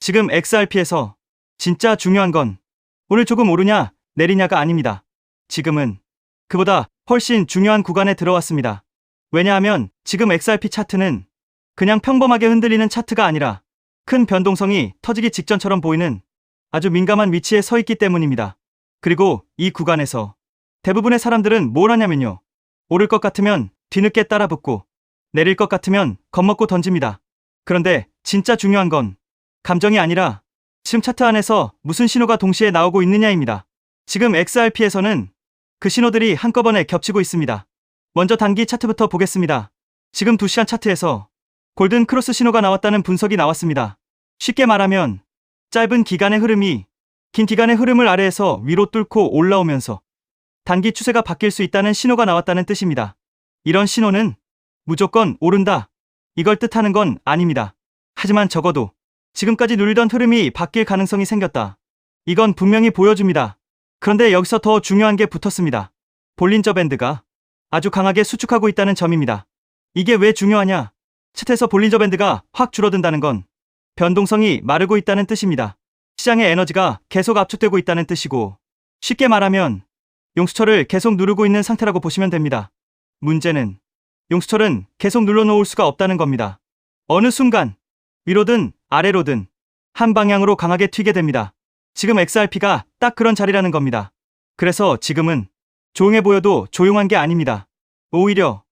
지금 XRP에서 진짜 중요한 건 오늘 조금 오르냐 내리냐가 아닙니다. 지금은 그보다 훨씬 중요한 구간에 들어왔습니다. 왜냐하면 지금 XRP 차트는 그냥 평범하게 흔들리는 차트가 아니라 큰 변동성이 터지기 직전처럼 보이는 아주 민감한 위치에 서 있기 때문입니다. 그리고 이 구간에서 대부분의 사람들은 뭘 하냐면요. 오를 것 같으면 뒤늦게 따라붙고 내릴 것 같으면 겁먹고 던집니다. 그런데 진짜 중요한 건 감정이 아니라 지금 차트 안에서 무슨 신호가 동시에 나오고 있느냐입니다. 지금 XRP에서는 그 신호들이 한꺼번에 겹치고 있습니다. 먼저 단기 차트부터 보겠습니다. 지금 2시간 차트에서 골든 크로스 신호가 나왔다는 분석이 나왔습니다. 쉽게 말하면 짧은 기간의 흐름이 긴 기간의 흐름을 아래에서 위로 뚫고 올라오면서 단기 추세가 바뀔 수 있다는 신호가 나왔다는 뜻입니다. 이런 신호는 무조건 오른다, 이걸 뜻하는 건 아닙니다. 하지만 적어도 지금까지 누리던 흐름이 바뀔 가능성이 생겼다, 이건 분명히 보여줍니다. 그런데 여기서 더 중요한 게 붙었습니다. 볼린저 밴드가 아주 강하게 수축하고 있다는 점입니다. 이게 왜 중요하냐? 차트에서 볼린저 밴드가 확 줄어든다는 건 변동성이 마르고 있다는 뜻입니다. 시장의 에너지가 계속 압축되고 있다는 뜻이고, 쉽게 말하면 용수철을 계속 누르고 있는 상태라고 보시면 됩니다. 문제는 용수철은 계속 눌러놓을 수가 없다는 겁니다. 어느 순간 위로든 아래로든 한 방향으로 강하게 튀게 됩니다. 지금 XRP가 딱 그런 자리라는 겁니다. 그래서 지금은 조용해 보여도 조용한 게 아닙니다. 오히려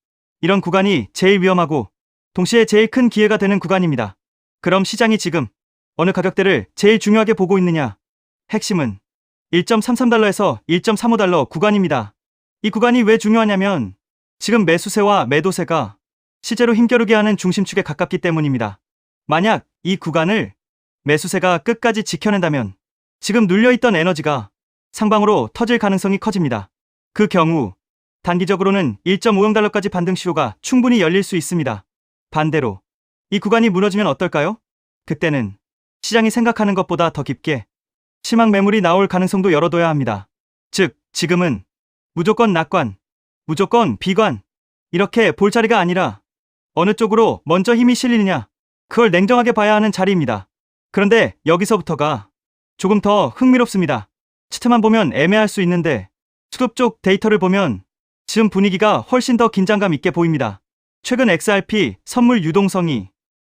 이런 구간이 제일 위험하고 동시에 제일 큰 기회가 되는 구간입니다. 그럼 시장이 지금 어느 가격대를 제일 중요하게 보고 있느냐? 핵심은 1.33달러에서 1.35달러 구간입니다. 이 구간이 왜 중요하냐면 지금 매수세와 매도세가 실제로 힘겨루게 하는 중심축에 가깝기 때문입니다. 만약 이 구간을 매수세가 끝까지 지켜낸다면 지금 눌려있던 에너지가 상방으로 터질 가능성이 커집니다. 그 경우 단기적으로는 1.50달러까지 반등 시효가 충분히 열릴 수 있습니다. 반대로 이 구간이 무너지면 어떨까요? 그때는 시장이 생각하는 것보다 더 깊게 심한 매물이 나올 가능성도 열어둬야 합니다. 즉, 지금은 무조건 낙관, 무조건 비관, 이렇게 볼 자리가 아니라 어느 쪽으로 먼저 힘이 실리느냐, 그걸 냉정하게 봐야 하는 자리입니다. 그런데 여기서부터가 조금 더 흥미롭습니다. 차트만 보면 애매할 수 있는데 수급 쪽 데이터를 보면 지금 분위기가 훨씬 더 긴장감 있게 보입니다. 최근 XRP 선물 유동성이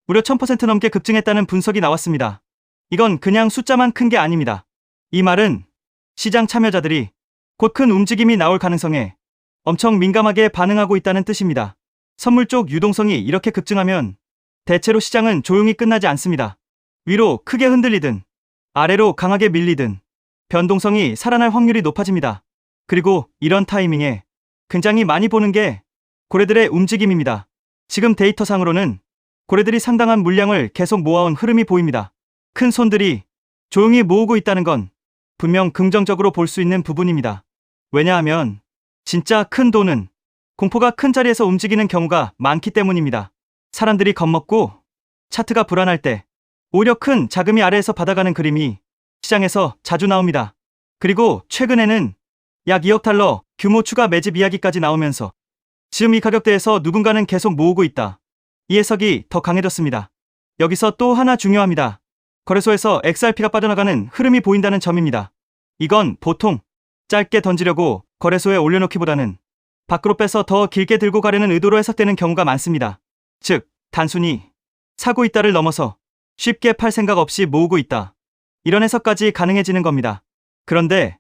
무려 1000% 넘게 급증했다는 분석이 나왔습니다. 이건 그냥 숫자만 큰 게 아닙니다. 이 말은 시장 참여자들이 곧 큰 움직임이 나올 가능성에 엄청 민감하게 반응하고 있다는 뜻입니다. 선물 쪽 유동성이 이렇게 급증하면 대체로 시장은 조용히 끝나지 않습니다. 위로 크게 흔들리든 아래로 강하게 밀리든 변동성이 살아날 확률이 높아집니다. 그리고 이런 타이밍에 굉장히 많이 보는 게 고래들의 움직임입니다. 지금 데이터상으로는 고래들이 상당한 물량을 계속 모아온 흐름이 보입니다. 큰 손들이 조용히 모으고 있다는 건 분명 긍정적으로 볼 수 있는 부분입니다. 왜냐하면 진짜 큰 돈은 공포가 큰 자리에서 움직이는 경우가 많기 때문입니다. 사람들이 겁먹고 차트가 불안할 때 오히려 큰 자금이 아래에서 받아가는 그림이 시장에서 자주 나옵니다. 그리고 최근에는 약 2억 달러 규모 추가 매집 이야기까지 나오면서 지금 이 가격대에서 누군가는 계속 모으고 있다, 이 해석이 더 강해졌습니다. 여기서 또 하나 중요합니다. 거래소에서 XRP가 빠져나가는 흐름이 보인다는 점입니다. 이건 보통 짧게 던지려고 거래소에 올려놓기보다는 밖으로 빼서 더 길게 들고 가려는 의도로 해석되는 경우가 많습니다. 즉, 단순히 사고 있다를 넘어서 쉽게 팔 생각 없이 모으고 있다, 이런 해석까지 가능해지는 겁니다. 그런데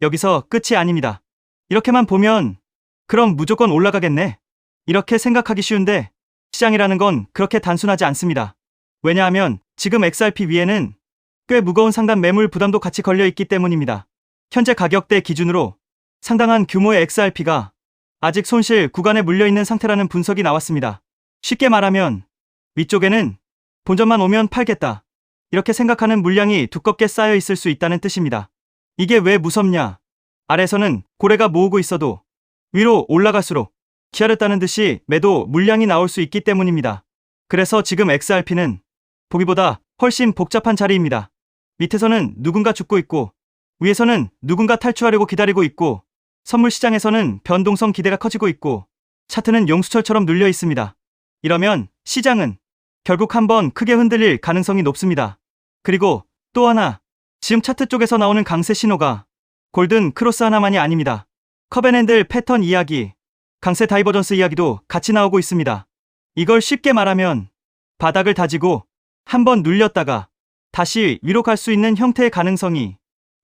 여기서 끝이 아닙니다. 이렇게만 보면 그럼 무조건 올라가겠네, 이렇게 생각하기 쉬운데 시장이라는 건 그렇게 단순하지 않습니다. 왜냐하면 지금 XRP 위에는 꽤 무거운 상단 매물 부담도 같이 걸려있기 때문입니다. 현재 가격대 기준으로 상당한 규모의 XRP가 아직 손실 구간에 물려있는 상태라는 분석이 나왔습니다. 쉽게 말하면 위쪽에는 본전만 오면 팔겠다, 이렇게 생각하는 물량이 두껍게 쌓여 있을 수 있다는 뜻입니다. 이게 왜 무섭냐? 아래에서는 고래가 모으고 있어도 위로 올라갈수록 기다렸다는 듯이 매도 물량이 나올 수 있기 때문입니다. 그래서 지금 XRP는 보기보다 훨씬 복잡한 자리입니다. 밑에서는 누군가 죽고 있고 위에서는 누군가 탈출하려고 기다리고 있고 선물 시장에서는 변동성 기대가 커지고 있고 차트는 용수철처럼 눌려 있습니다. 이러면 시장은 결국 한번 크게 흔들릴 가능성이 높습니다. 그리고 또 하나, 지금 차트 쪽에서 나오는 강세 신호가 골든 크로스 하나만이 아닙니다. 컵앤핸들 패턴 이야기, 강세 다이버전스 이야기도 같이 나오고 있습니다. 이걸 쉽게 말하면 바닥을 다지고 한번 눌렸다가 다시 위로 갈 수 있는 형태의 가능성이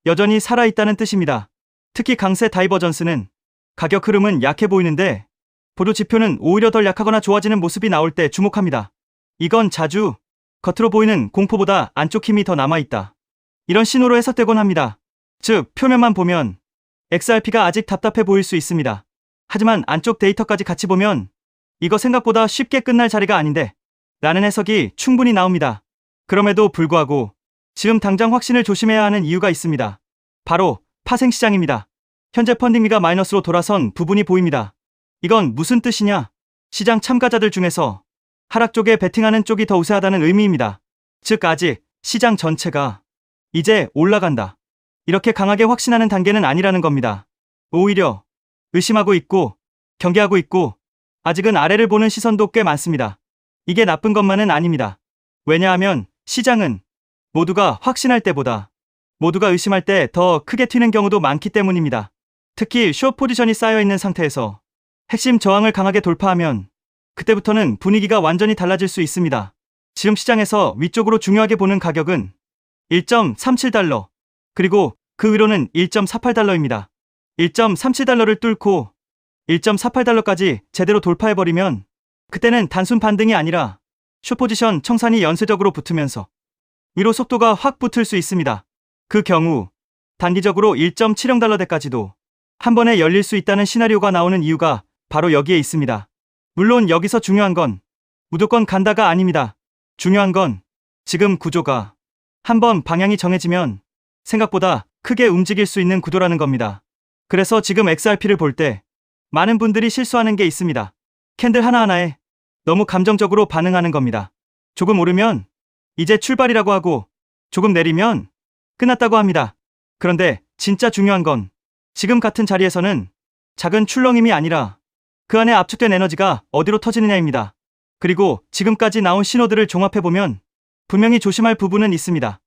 여전히 살아있다는 뜻입니다. 특히 강세 다이버전스는 가격 흐름은 약해 보이는데 보도 지표는 오히려 덜 약하거나 좋아지는 모습이 나올 때 주목합니다. 이건 자주 겉으로 보이는 공포보다 안쪽 힘이 더 남아있다, 이런 신호로 해석되곤 합니다. 즉, 표면만 보면 XRP가 아직 답답해 보일 수 있습니다. 하지만 안쪽 데이터까지 같이 보면 이거 생각보다 쉽게 끝날 자리가 아닌데 라는 해석이 충분히 나옵니다. 그럼에도 불구하고 지금 당장 확신을 조심해야 하는 이유가 있습니다. 바로 파생시장입니다. 현재 펀딩비가 마이너스로 돌아선 부분이 보입니다. 이건 무슨 뜻이냐? 시장 참가자들 중에서 하락 쪽에 베팅하는 쪽이 더 우세하다는 의미입니다. 즉, 아직 시장 전체가 이제 올라간다, 이렇게 강하게 확신하는 단계는 아니라는 겁니다. 오히려 의심하고 있고 경계하고 있고 아직은 아래를 보는 시선도 꽤 많습니다. 이게 나쁜 것만은 아닙니다. 왜냐하면 시장은 모두가 확신할 때보다 모두가 의심할 때 더 크게 튀는 경우도 많기 때문입니다. 특히 숏 포지션이 쌓여있는 상태에서 핵심 저항을 강하게 돌파하면 그때부터는 분위기가 완전히 달라질 수 있습니다. 지금 시장에서 위쪽으로 중요하게 보는 가격은 1.37달러, 그리고 그 위로는 1.48달러입니다. 1.37달러를 뚫고 1.48달러까지 제대로 돌파해버리면 그때는 단순 반등이 아니라 숏포지션 청산이 연쇄적으로 붙으면서 위로 속도가 확 붙을 수 있습니다. 그 경우 단기적으로 1.70달러대까지도 한 번에 열릴 수 있다는 시나리오가 나오는 이유가 바로 여기에 있습니다. 물론 여기서 중요한 건 무조건 간다가 아닙니다. 중요한 건 지금 구조가 한번 방향이 정해지면 생각보다 크게 움직일 수 있는 구도라는 겁니다. 그래서 지금 XRP를 볼 때 많은 분들이 실수하는 게 있습니다. 캔들 하나하나에 너무 감정적으로 반응하는 겁니다. 조금 오르면 이제 출발이라고 하고 조금 내리면 끝났다고 합니다. 그런데 진짜 중요한 건 지금 같은 자리에서는 작은 출렁임이 아니라 그 안에 압축된 에너지가 어디로 터지느냐입니다. 그리고 지금까지 나온 신호들을 종합해보면 분명히 조심할 부분은 있습니다.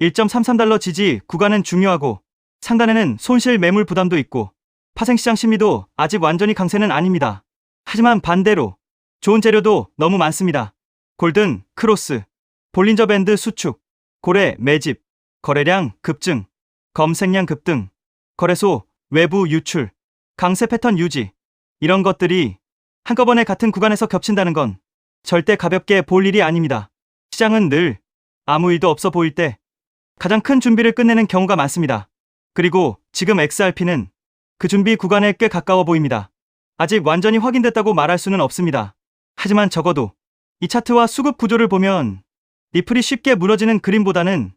1.33달러 지지 구간은 중요하고 상단에는 손실 매물 부담도 있고 파생시장 심리도 아직 완전히 강세는 아닙니다. 하지만 반대로 좋은 재료도 너무 많습니다. 골든 크로스, 볼린저 밴드 수축, 고래 매집, 거래량 급증, 검색량 급등, 거래소 외부 유출, 강세 패턴 유지, 이런 것들이 한꺼번에 같은 구간에서 겹친다는 건 절대 가볍게 볼 일이 아닙니다. 시장은 늘 아무 일도 없어 보일 때 가장 큰 준비를 끝내는 경우가 많습니다. 그리고 지금 XRP는 그 준비 구간에 꽤 가까워 보입니다. 아직 완전히 확인됐다고 말할 수는 없습니다. 하지만 적어도 이 차트와 수급 구조를 보면 리플이 쉽게 무너지는 그림보다는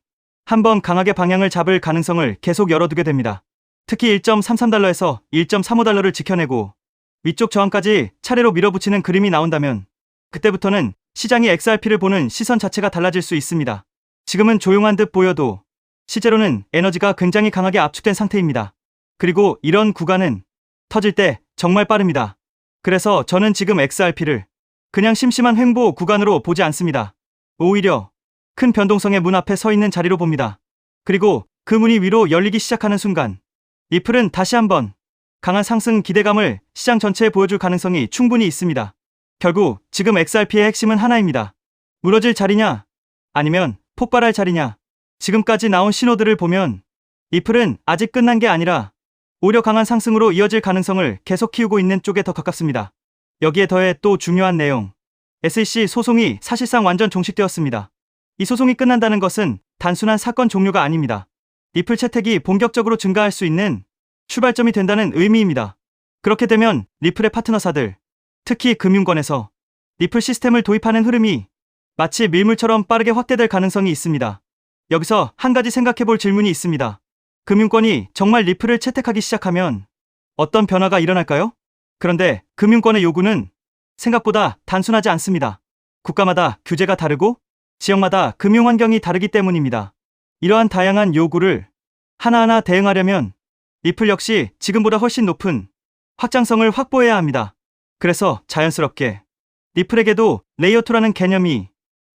한번 강하게 방향을 잡을 가능성을 계속 열어두게 됩니다. 특히 1.33달러에서 1.35달러를 지켜내고 위쪽 저항까지 차례로 밀어붙이는 그림이 나온다면 그때부터는 시장이 XRP를 보는 시선 자체가 달라질 수 있습니다. 지금은 조용한 듯 보여도 실제로는 에너지가 굉장히 강하게 압축된 상태입니다. 그리고 이런 구간은 터질 때 정말 빠릅니다. 그래서 저는 지금 XRP를 그냥 심심한 횡보 구간으로 보지 않습니다. 오히려 큰 변동성의 문 앞에 서 있는 자리로 봅니다. 그리고 그 문이 위로 열리기 시작하는 순간 리플은 다시 한번 강한 상승 기대감을 시장 전체에 보여줄 가능성이 충분히 있습니다. 결국 지금 XRP의 핵심은 하나입니다. 무너질 자리냐 아니면 폭발할 자리냐. 지금까지 나온 신호들을 보면 리플은 아직 끝난 게 아니라 오히려 강한 상승으로 이어질 가능성을 계속 키우고 있는 쪽에 더 가깝습니다. 여기에 더해 또 중요한 내용, SEC 소송이 사실상 완전 종식되었습니다. 이 소송이 끝난다는 것은 단순한 사건 종료가 아닙니다. 리플 채택이 본격적으로 증가할 수 있는 출발점이 된다는 의미입니다. 그렇게 되면 리플의 파트너사들, 특히 금융권에서 리플 시스템을 도입하는 흐름이 마치 밀물처럼 빠르게 확대될 가능성이 있습니다. 여기서 한 가지 생각해볼 질문이 있습니다. 금융권이 정말 리플을 채택하기 시작하면 어떤 변화가 일어날까요? 그런데 금융권의 요구는 생각보다 단순하지 않습니다. 국가마다 규제가 다르고 지역마다 금융 환경이 다르기 때문입니다. 이러한 다양한 요구를 하나하나 대응하려면 리플 역시 지금보다 훨씬 높은 확장성을 확보해야 합니다. 그래서 자연스럽게 리플에게도 레이어 2라는 개념이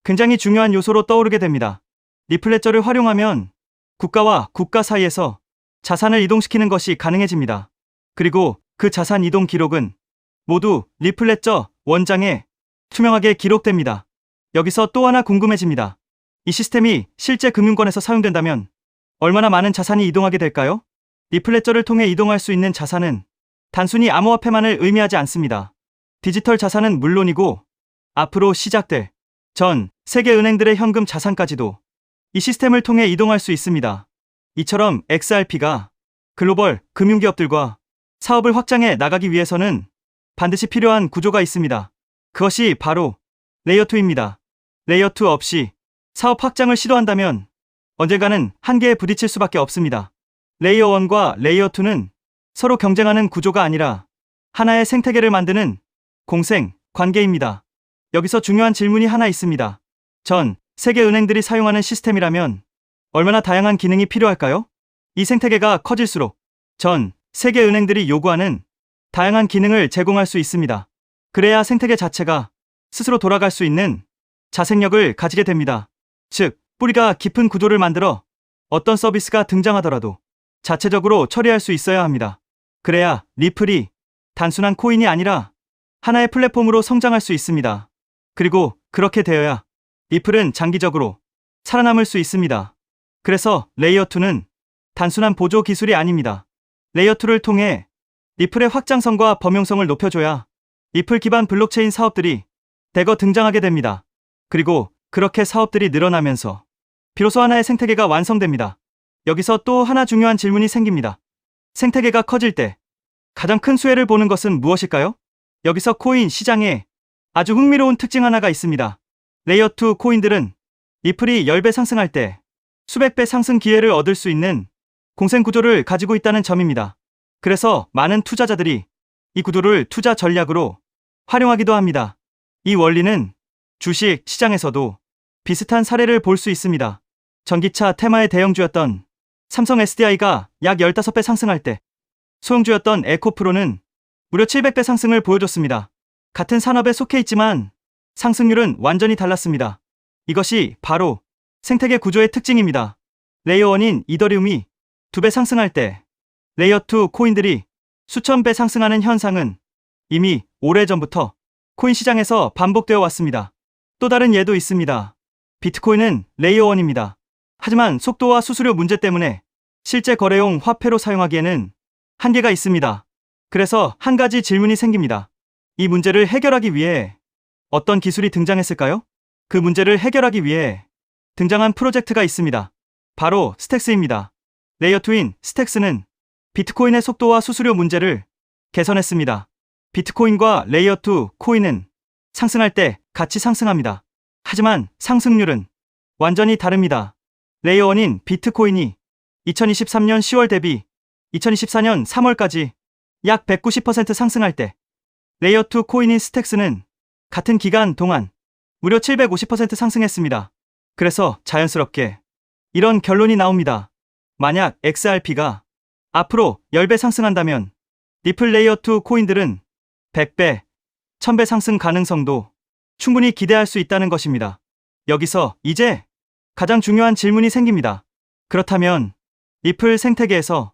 굉장히 중요한 요소로 떠오르게 됩니다. 리플레저를 활용하면 국가와 국가 사이에서 자산을 이동시키는 것이 가능해집니다. 그리고 그 자산 이동 기록은 모두 리플레저 원장에 투명하게 기록됩니다. 여기서 또 하나 궁금해집니다. 이 시스템이 실제 금융권에서 사용된다면 얼마나 많은 자산이 이동하게 될까요? 리플레저를 통해 이동할 수 있는 자산은 단순히 암호화폐만을 의미하지 않습니다. 디지털 자산은 물론이고 앞으로 시작될 전 세계 은행들의 현금 자산까지도 이 시스템을 통해 이동할 수 있습니다. 이처럼 XRP가 글로벌 금융기업들과 사업을 확장해 나가기 위해서는 반드시 필요한 구조가 있습니다. 그것이 바로 레이어2입니다. 레이어2 없이 사업 확장을 시도한다면 언젠가는 한계에 부딪힐 수밖에 없습니다. 레이어1과 레이어2는 서로 경쟁하는 구조가 아니라 하나의 생태계를 만드는 공생 관계입니다. 여기서 중요한 질문이 하나 있습니다. 전 세계 은행들이 사용하는 시스템이라면 얼마나 다양한 기능이 필요할까요? 이 생태계가 커질수록 전 세계 은행들이 요구하는 다양한 기능을 제공할 수 있습니다. 그래야 생태계 자체가 스스로 돌아갈 수 있는 자생력을 가지게 됩니다. 즉, 뿌리가 깊은 구조를 만들어 어떤 서비스가 등장하더라도 자체적으로 처리할 수 있어야 합니다. 그래야 리플이 단순한 코인이 아니라 하나의 플랫폼으로 성장할 수 있습니다. 그리고 그렇게 되어야 리플은 장기적으로 살아남을 수 있습니다. 그래서 레이어2는 단순한 보조 기술이 아닙니다. 레이어2를 통해 리플의 확장성과 범용성을 높여줘야 리플 기반 블록체인 사업들이 대거 등장하게 됩니다. 그리고 그렇게 사업들이 늘어나면서 비로소 하나의 생태계가 완성됩니다. 여기서 또 하나 중요한 질문이 생깁니다. 생태계가 커질 때 가장 큰 수혜를 보는 것은 무엇일까요? 여기서 코인 시장에 아주 흥미로운 특징 하나가 있습니다. 레이어2 코인들은 리플이 10배 상승할 때 수백 배 상승 기회를 얻을 수 있는 공생 구조를 가지고 있다는 점입니다. 그래서 많은 투자자들이 이 구조를 투자 전략으로 활용하기도 합니다. 이 원리는 주식 시장에서도 비슷한 사례를 볼 수 있습니다. 전기차 테마의 대형주였던 삼성 SDI가 약 15배 상승할 때 소형주였던 에코프로는 무려 700배 상승을 보여줬습니다. 같은 산업에 속해 있지만 상승률은 완전히 달랐습니다. 이것이 바로 생태계 구조의 특징입니다. 레이어1인 이더리움이 2배 상승할 때 레이어2 코인들이 수천 배 상승하는 현상은 이미 오래전부터 코인 시장에서 반복되어 왔습니다. 또 다른 예도 있습니다. 비트코인은 레이어1입니다. 하지만 속도와 수수료 문제 때문에 실제 거래용 화폐로 사용하기에는 한계가 있습니다. 그래서 한 가지 질문이 생깁니다. 이 문제를 해결하기 위해 어떤 기술이 등장했을까요? 그 문제를 해결하기 위해 등장한 프로젝트가 있습니다. 바로 스택스입니다. 레이어2인 스택스는 비트코인의 속도와 수수료 문제를 개선했습니다. 비트코인과 레이어2 코인은 상승할 때 같이 상승합니다. 하지만 상승률은 완전히 다릅니다. 레이어1인 비트코인이 2023년 10월 대비 2024년 3월까지 약 190% 상승할 때 레이어2 코인인 스택스는 같은 기간 동안 무려 750% 상승했습니다. 그래서 자연스럽게 이런 결론이 나옵니다. 만약 XRP가 앞으로 10배 상승한다면 리플 레이어2 코인들은 100배, 1000배 상승 가능성도 충분히 기대할 수 있다는 것입니다. 여기서 이제 가장 중요한 질문이 생깁니다. 그렇다면 리플 생태계에서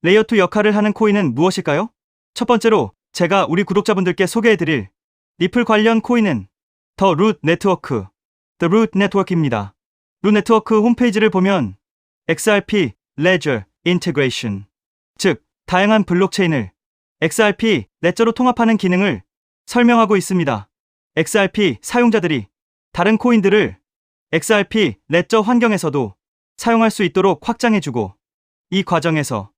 레이어2 역할을 하는 코인은 무엇일까요? 첫 번째로 제가 우리 구독자분들께 소개해드릴 리플 관련 코인은 더 루트 네트워크, The Root Network입니다. 루트 네트워크 홈페이지를 보면 XRP Ledger Integration, 즉 다양한 블록체인을 XRP 레저로 통합하는 기능을 설명하고 있습니다. XRP 사용자들이 다른 코인들을 XRP 레저 환경에서도 사용할 수 있도록 확장해주고, 이 과정에서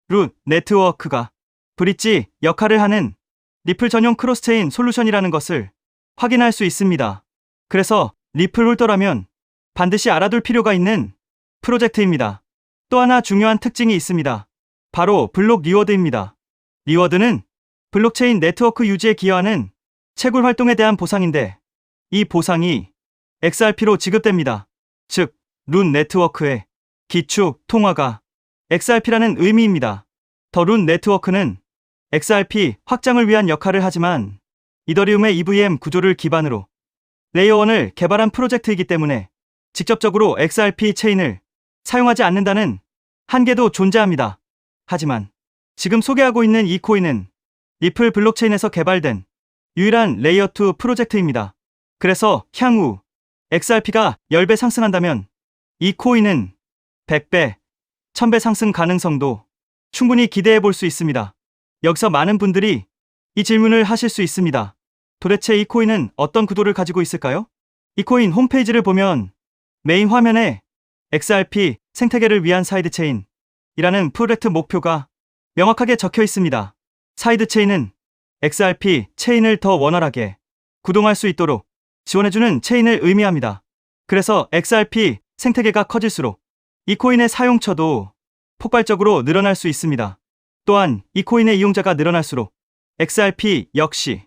루트 네트워크가 브릿지 역할을 하는 리플 전용 크로스체인 솔루션이라는 것을 확인할 수 있습니다. 그래서 리플 홀더라면 반드시 알아둘 필요가 있는 프로젝트입니다. 또 하나 중요한 특징이 있습니다. 바로 블록 리워드입니다. 리워드는 블록체인 네트워크 유지에 기여하는 채굴 활동에 대한 보상인데, 이 보상이 XRP로 지급됩니다. 즉, 루트 네트워크의 기축 통화가 XRP라는 의미입니다. 더 루트 네트워크는 XRP 확장을 위한 역할을 하지만 이더리움의 EVM 구조를 기반으로 레이어1을 개발한 프로젝트이기 때문에 직접적으로 XRP 체인을 사용하지 않는다는 한계도 존재합니다. 하지만 지금 소개하고 있는 이 코인은 리플 블록체인에서 개발된 유일한 레이어 2 프로젝트입니다. 그래서 향후 XRP가 10배 상승한다면 이 코인은 100배, 1000배 상승 가능성도 충분히 기대해 볼 수 있습니다. 여기서 많은 분들이 이 질문을 하실 수 있습니다. 도대체 이 코인은 어떤 구도를 가지고 있을까요? 이 코인 홈페이지를 보면 메인 화면에 XRP 생태계를 위한 사이드체인이라는 프로젝트 목표가 명확하게 적혀 있습니다. 사이드체인은 XRP 체인을 더 원활하게 구동할 수 있도록 지원해주는 체인을 의미합니다. 그래서 XRP 생태계가 커질수록 이 코인의 사용처도 폭발적으로 늘어날 수 있습니다. 또한 이 코인의 이용자가 늘어날수록 XRP 역시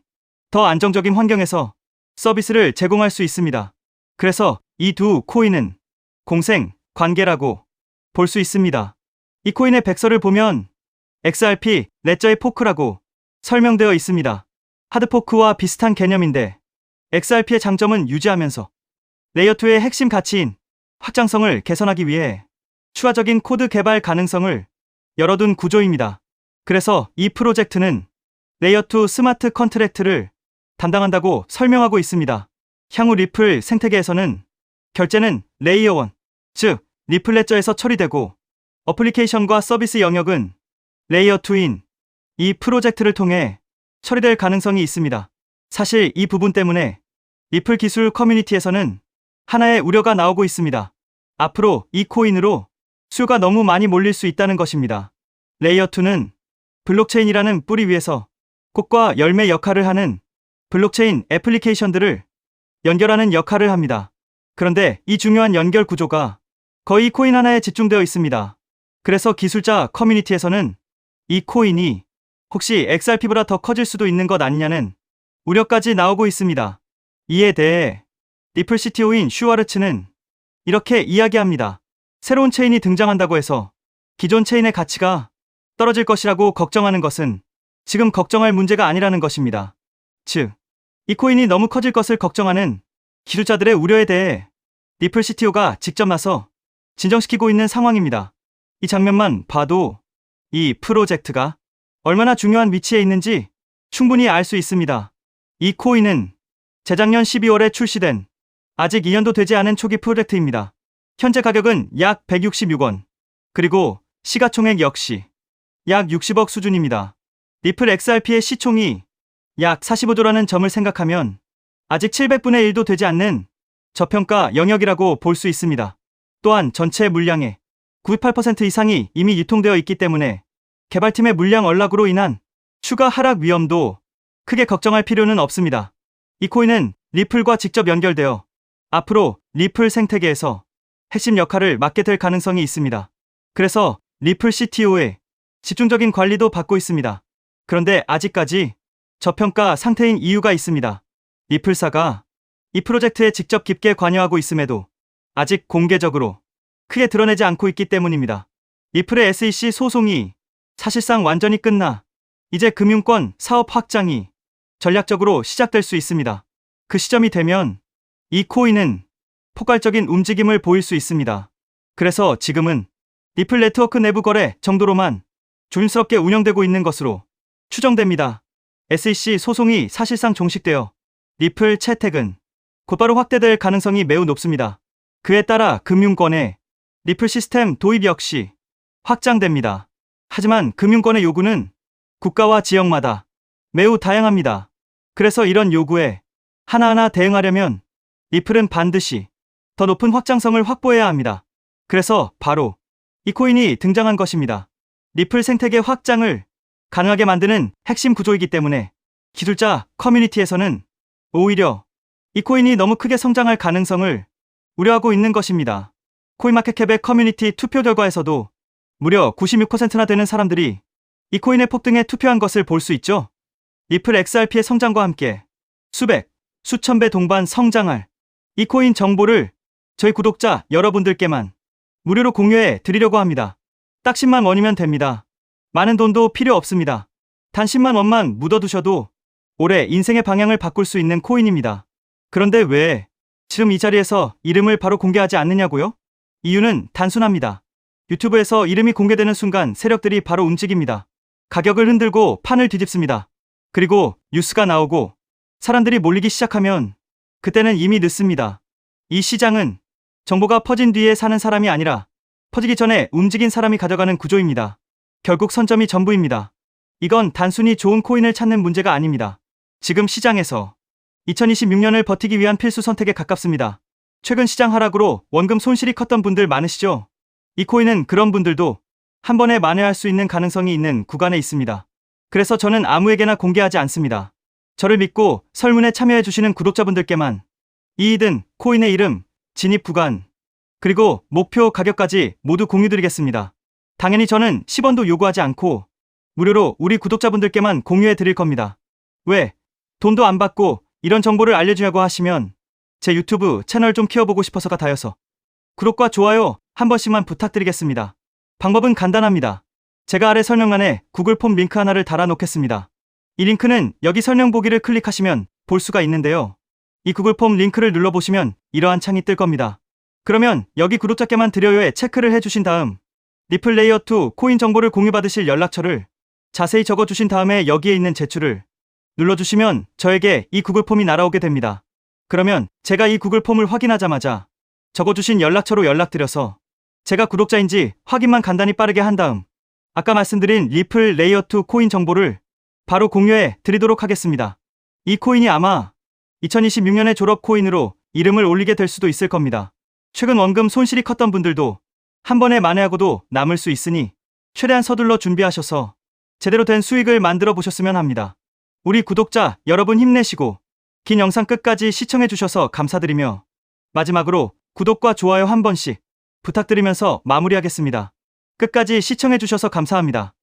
더 안정적인 환경에서 서비스를 제공할 수 있습니다. 그래서 이 두 코인은 공생 관계라고 볼 수 있습니다. 이 코인의 백서를 보면 XRP 레저의 포크라고 설명되어 있습니다. 하드포크와 비슷한 개념인데 XRP의 장점은 유지하면서 레이어2의 핵심 가치인 확장성을 개선하기 위해 추가적인 코드 개발 가능성을 열어둔 구조입니다. 그래서 이 프로젝트는 레이어2 스마트 컨트랙트를 담당한다고 설명하고 있습니다. 향후 리플 생태계에서는 결제는 레이어 1, 즉 리플 레저에서 처리되고 어플리케이션과 서비스 영역은 레이어 2인 이 프로젝트를 통해 처리될 가능성이 있습니다. 사실 이 부분 때문에 리플 기술 커뮤니티에서는 하나의 우려가 나오고 있습니다. 앞으로 이 코인으로 수요가 너무 많이 몰릴 수 있다는 것입니다. 레이어 2는 블록체인이라는 뿌리 위에서 꽃과 열매 역할을 하는 블록체인 애플리케이션들을 연결하는 역할을 합니다. 그런데 이 중요한 연결 구조가 거의 코인 하나에 집중되어 있습니다. 그래서 기술자 커뮤니티에서는 이 코인이 혹시 XRP보다 더 커질 수도 있는 것 아니냐는 우려까지 나오고 있습니다. 이에 대해 리플 CTO인 슈와르츠는 이렇게 이야기합니다. 새로운 체인이 등장한다고 해서 기존 체인의 가치가 떨어질 것이라고 걱정하는 것은 지금 걱정할 문제가 아니라는 것입니다. 즉, 이 코인이 너무 커질 것을 걱정하는 기술자들의 우려에 대해 리플 CTO가 직접 나서 진정시키고 있는 상황입니다. 이 장면만 봐도 이 프로젝트가 얼마나 중요한 위치에 있는지 충분히 알 수 있습니다. 이 코인은 재작년 12월에 출시된 아직 2년도 되지 않은 초기 프로젝트입니다. 현재 가격은 약 166원, 그리고 시가총액 역시 약 60억 수준입니다. 리플 XRP의 시총이 약 45조라는 점을 생각하면 아직 700분의 1도 되지 않는 저평가 영역이라고 볼 수 있습니다. 또한 전체 물량의 98% 이상이 이미 유통되어 있기 때문에 개발팀의 물량 언락으로 인한 추가 하락 위험도 크게 걱정할 필요는 없습니다. 이 코인은 리플과 직접 연결되어 앞으로 리플 생태계에서 핵심 역할을 맡게 될 가능성이 있습니다. 그래서 리플 CTO의 집중적인 관리도 받고 있습니다. 그런데 아직까지 저평가 상태인 이유가 있습니다. 리플사가 이 프로젝트에 직접 깊게 관여하고 있음에도 아직 공개적으로 크게 드러내지 않고 있기 때문입니다. 리플의 SEC 소송이 사실상 완전히 끝나 이제 금융권 사업 확장이 전략적으로 시작될 수 있습니다. 그 시점이 되면 이 코인은 폭발적인 움직임을 보일 수 있습니다. 그래서 지금은 리플 네트워크 내부 거래 정도로만 조심스럽게 운영되고 있는 것으로 추정됩니다. SEC 소송이 사실상 종식되어 리플 채택은 곧바로 확대될 가능성이 매우 높습니다. 그에 따라 금융권의 리플 시스템 도입 역시 확장됩니다. 하지만 금융권의 요구는 국가와 지역마다 매우 다양합니다. 그래서 이런 요구에 하나하나 대응하려면 리플은 반드시 더 높은 확장성을 확보해야 합니다. 그래서 바로 이 코인이 등장한 것입니다. 리플 생태계 확장을 가능하게 만드는 핵심 구조이기 때문에 기술자 커뮤니티에서는 오히려 이 코인이 너무 크게 성장할 가능성을 우려하고 있는 것입니다. 코인마켓캡의 커뮤니티 투표 결과에서도 무려 96%나 되는 사람들이 이 코인의 폭등에 투표한 것을 볼 수 있죠. 리플 XRP의 성장과 함께 수백, 수천 배 동반 성장할 이 코인 정보를 저희 구독자 여러분들께만 무료로 공유해 드리려고 합니다. 딱 10만 원이면 됩니다. 많은 돈도 필요 없습니다. 단 10만 원만 묻어두셔도 올해 인생의 방향을 바꿀 수 있는 코인입니다. 그런데 왜 지금 이 자리에서 이름을 바로 공개하지 않느냐고요? 이유는 단순합니다. 유튜브에서 이름이 공개되는 순간 세력들이 바로 움직입니다. 가격을 흔들고 판을 뒤집습니다. 그리고 뉴스가 나오고 사람들이 몰리기 시작하면 그때는 이미 늦습니다. 이 시장은 정보가 퍼진 뒤에 사는 사람이 아니라 퍼지기 전에 움직인 사람이 가져가는 구조입니다. 결국 선점이 전부입니다. 이건 단순히 좋은 코인을 찾는 문제가 아닙니다. 지금 시장에서 2026년을 버티기 위한 필수 선택에 가깝습니다. 최근 시장 하락으로 원금 손실이 컸던 분들 많으시죠? 이 코인은 그런 분들도 한 번에 만회할 수 있는 가능성이 있는 구간에 있습니다. 그래서 저는 아무에게나 공개하지 않습니다. 저를 믿고 설문에 참여해주시는 구독자분들께만 이익은 코인의 이름, 진입 구간, 그리고 목표 가격까지 모두 공유드리겠습니다. 당연히 저는 10원도 요구하지 않고 무료로 우리 구독자분들께만 공유해 드릴 겁니다. 왜? 돈도 안 받고 이런 정보를 알려주냐고 하시면 제 유튜브 채널 좀 키워보고 싶어서가 다여서 구독과 좋아요 한 번씩만 부탁드리겠습니다. 방법은 간단합니다. 제가 아래 설명란에 구글 폼 링크 하나를 달아놓겠습니다. 이 링크는 여기 설명 보기를 클릭하시면 볼 수가 있는데요. 이 구글 폼 링크를 눌러보시면 이러한 창이 뜰 겁니다. 그러면 여기 구독자께만 드려요에 체크를 해주신 다음 리플 레이어2 코인 정보를 공유받으실 연락처를 자세히 적어주신 다음에 여기에 있는 제출을 눌러주시면 저에게 이 구글 폼이 날아오게 됩니다. 그러면 제가 이 구글 폼을 확인하자마자 적어주신 연락처로 연락드려서 제가 구독자인지 확인만 간단히 빠르게 한 다음 아까 말씀드린 리플 레이어2 코인 정보를 바로 공유해 드리도록 하겠습니다. 이 코인이 아마 2026년의 졸업 코인으로 이름을 올리게 될 수도 있을 겁니다. 최근 원금 손실이 컸던 분들도 한 번에 만회하고도 남을 수 있으니 최대한 서둘러 준비하셔서 제대로 된 수익을 만들어 보셨으면 합니다. 우리 구독자 여러분 힘내시고 긴 영상 끝까지 시청해 주셔서 감사드리며 마지막으로 구독과 좋아요 한 번씩 부탁드리면서 마무리하겠습니다. 끝까지 시청해 주셔서 감사합니다.